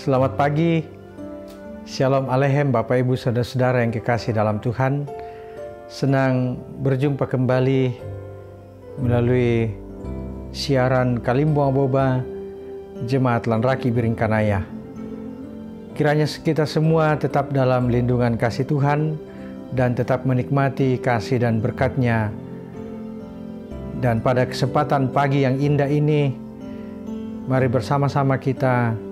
Selamat pagi, Shalom Aleichem Bapak Ibu Saudara-saudara yang kekasih dalam Tuhan. Senang berjumpa kembali melalui siaran Kalimbuang Boba Jemaat Lanraki Biringkanaya. Kiranya kita semua tetap dalam lindungan kasih Tuhan dan tetap menikmati kasih dan berkat-Nya. Dan pada kesempatan pagi yang indah ini, mari bersama-sama kita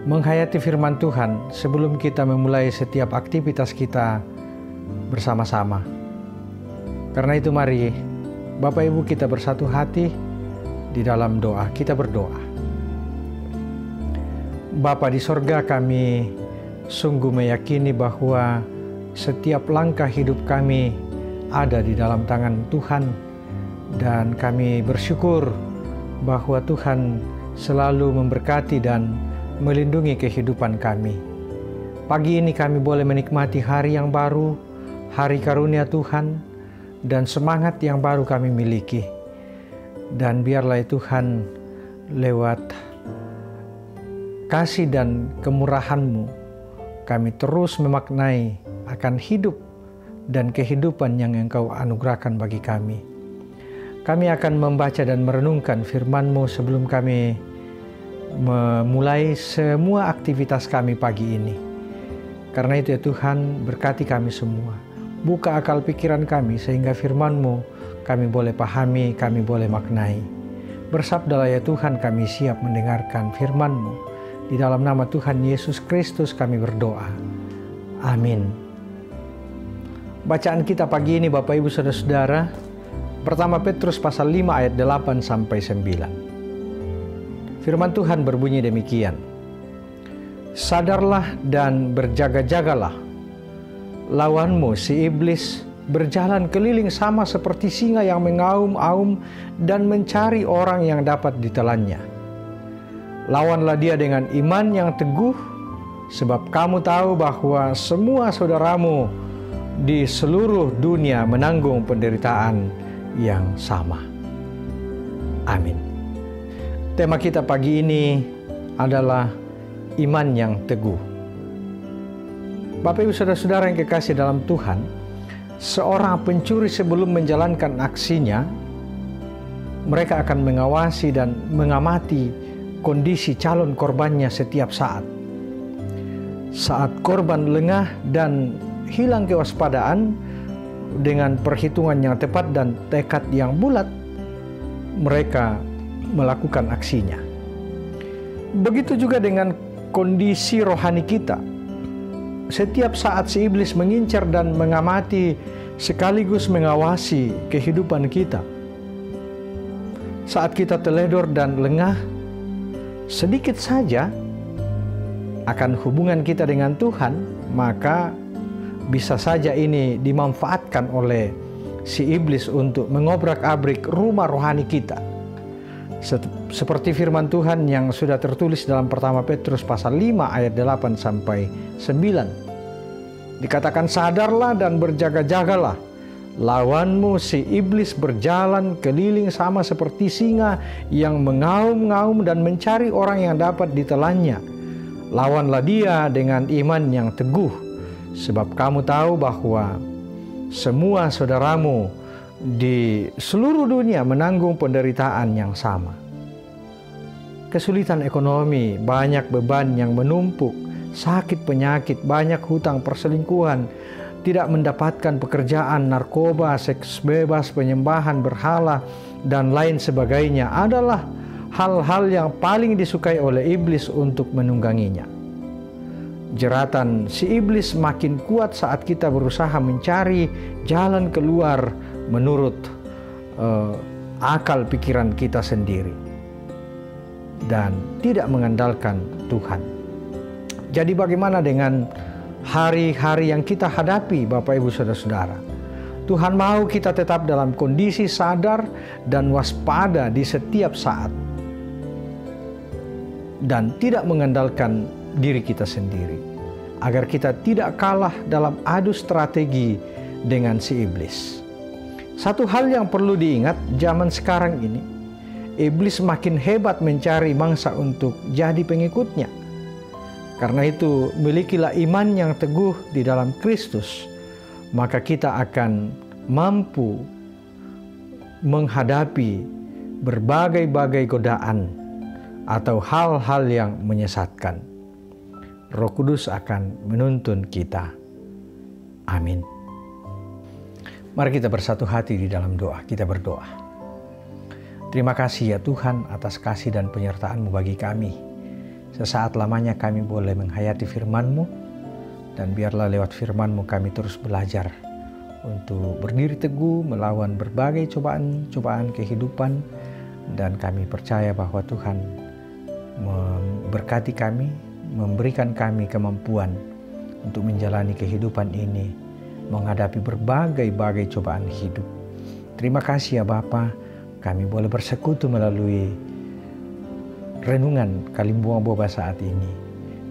menghayati firman Tuhan sebelum kita memulai setiap aktivitas kita bersama-sama. Karena itu mari Bapak Ibu kita bersatu hati di dalam doa. Kita berdoa. Bapa di sorga, kami sungguh meyakini bahwa setiap langkah hidup kami ada di dalam tangan Tuhan, dan kami bersyukur bahwa Tuhan selalu memberkati dan melindungi kehidupan kami. Pagi ini kami boleh menikmati hari yang baru, hari karunia Tuhan, dan semangat yang baru kami miliki. Dan biarlah Tuhan lewat kasih dan kemurahan-Mu, kami terus memaknai akan hidup dan kehidupan yang Engkau anugerahkan bagi kami. Kami akan membaca dan merenungkan firman-Mu sebelum kami memulai semua aktivitas kami pagi ini. Karena itu ya Tuhan, berkati kami semua. Buka akal pikiran kami sehingga firman-Mu kami boleh pahami, kami boleh maknai. Bersabdalah ya Tuhan, kami siap mendengarkan firman-Mu. Di dalam nama Tuhan Yesus Kristus kami berdoa. Amin. Bacaan kita pagi ini Bapak Ibu Saudara-saudara, pertama Petrus pasal 5 ayat 8 sampai 9. Firman Tuhan berbunyi demikian. Sadarlah dan berjaga-jagalah. Lawanmu si iblis berjalan keliling sama seperti singa yang mengaum-aum dan mencari orang yang dapat ditelannya. Lawanlah dia dengan iman yang teguh, sebab kamu tahu bahwa semua saudaramu di seluruh dunia menanggung penderitaan yang sama. Amin. Tema kita pagi ini adalah iman yang teguh. Bapak Ibu Saudara-saudara yang kekasih dalam Tuhan, seorang pencuri sebelum menjalankan aksinya, mereka akan mengawasi dan mengamati kondisi calon korbannya setiap saat. Saat korban lengah dan hilang kewaspadaan, dengan perhitungan yang tepat dan tekad yang bulat, mereka melakukan aksinya. Begitu juga dengan kondisi rohani kita. Setiap saat si iblis mengincar dan mengamati sekaligus mengawasi kehidupan kita. Saat kita teledor dan lengah, sedikit saja akan hubungan kita dengan Tuhan, maka bisa saja ini dimanfaatkan oleh si iblis untuk mengobrak-abrik rumah rohani kita. Seperti firman Tuhan yang sudah tertulis dalam pertama Petrus pasal 5 ayat 8 sampai 9. Dikatakan, sadarlah dan berjaga-jagalah. Lawanmu si iblis berjalan keliling sama seperti singa yang mengaum-ngaum dan mencari orang yang dapat ditelannya. Lawanlah dia dengan iman yang teguh, sebab kamu tahu bahwa semua saudaramu di seluruh dunia menanggung penderitaan yang sama. Kesulitan ekonomi, banyak beban yang menumpuk, sakit penyakit, banyak hutang perselingkuhan, tidak mendapatkan pekerjaan, narkoba, seks bebas, penyembahan berhala, dan lain sebagainya adalah hal-hal yang paling disukai oleh iblis untuk menungganginya. Jeratan si iblis makin kuat saat kita berusaha mencari jalan keluar menurut akal pikiran kita sendiri dan tidak mengandalkan Tuhan. Jadi bagaimana dengan hari-hari yang kita hadapi Bapak Ibu Saudara-saudara? Tuhan mau kita tetap dalam kondisi sadar dan waspada di setiap saat dan tidak mengandalkan diri kita sendiri, agar kita tidak kalah dalam adu strategi dengan si iblis. Satu hal yang perlu diingat zaman sekarang ini, iblis makin hebat mencari mangsa untuk jadi pengikutnya. Karena itu, milikilah iman yang teguh di dalam Kristus, maka kita akan mampu menghadapi berbagai-bagai godaan atau hal-hal yang menyesatkan. Roh Kudus akan menuntun kita. Amin. Mari kita bersatu hati di dalam doa. Kita berdoa. Terima kasih ya Tuhan atas kasih dan penyertaan-Mu bagi kami. Sesaat lamanya kami boleh menghayati firman-Mu, dan biarlah lewat firman-Mu kami terus belajar untuk berdiri teguh melawan berbagai cobaan-cobaan kehidupan, dan kami percaya bahwa Tuhan memberkati kami, memberikan kami kemampuan untuk menjalani kehidupan ini, menghadapi berbagai-bagai cobaan hidup. Terima kasih ya Bapa, kami boleh bersekutu melalui renungan Kalimbuang Boba saat ini.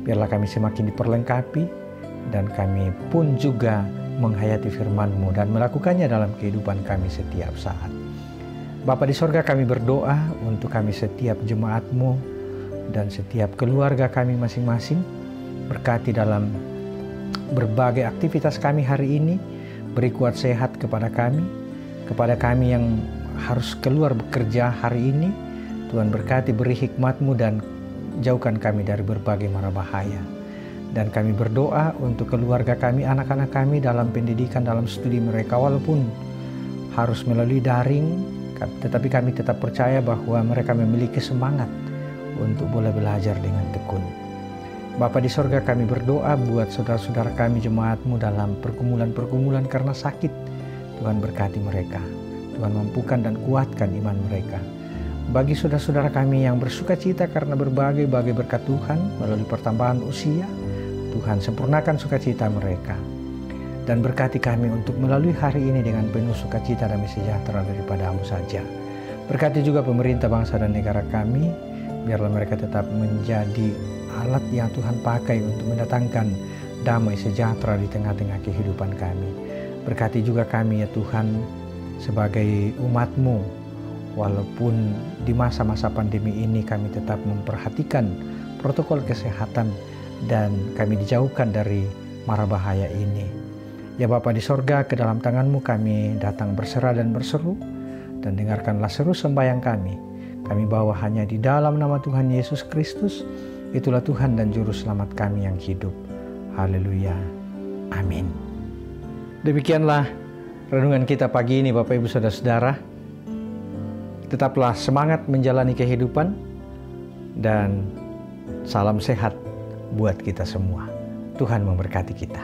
Biarlah kami semakin diperlengkapi, dan kami pun juga menghayati firman-Mu dan melakukannya dalam kehidupan kami setiap saat. Bapa di sorga, kami berdoa untuk kami setiap jemaat-Mu dan setiap keluarga kami masing-masing. Berkati dalam berbagai aktivitas kami hari ini, beri kuat sehat kepada kami yang harus keluar bekerja hari ini. Tuhan berkati, beri hikmat-Mu dan jauhkan kami dari berbagai mara bahaya. Dan kami berdoa untuk keluarga kami, anak-anak kami dalam pendidikan, dalam studi mereka, walaupun harus melalui daring, tetapi kami tetap percaya bahwa mereka memiliki semangat untuk boleh belajar dengan tekun. Bapa di sorga, kami berdoa buat saudara-saudara kami, jemaat-Mu dalam pergumulan-pergumulan karena sakit. Tuhan berkati mereka. Tuhan mampukan dan kuatkan iman mereka. Bagi saudara-saudara kami yang bersuka cita karena berbagai-bagai berkat Tuhan melalui pertambahan usia, Tuhan sempurnakan sukacita mereka. Dan berkati kami untuk melalui hari ini dengan penuh sukacita dan sejahtera daripada-Mu saja. Berkati juga pemerintah bangsa dan negara kami, biarlah mereka tetap menjadi alat yang Tuhan pakai untuk mendatangkan damai sejahtera di tengah-tengah kehidupan kami. Berkati juga kami ya Tuhan sebagai umat-Mu, walaupun di masa-masa pandemi ini kami tetap memperhatikan protokol kesehatan dan kami dijauhkan dari mara bahaya ini. Ya Bapa di sorga, ke dalam tangan-Mu kami datang berserah dan berseru, dan dengarkanlah seru sembahyang kami. Kami bawa hanya di dalam nama Tuhan Yesus Kristus. Itulah Tuhan dan Juru Selamat kami yang hidup. Haleluya. Amin. Demikianlah renungan kita pagi ini Bapak Ibu Saudara-saudara. Tetaplah semangat menjalani kehidupan, dan salam sehat buat kita semua. Tuhan memberkati kita.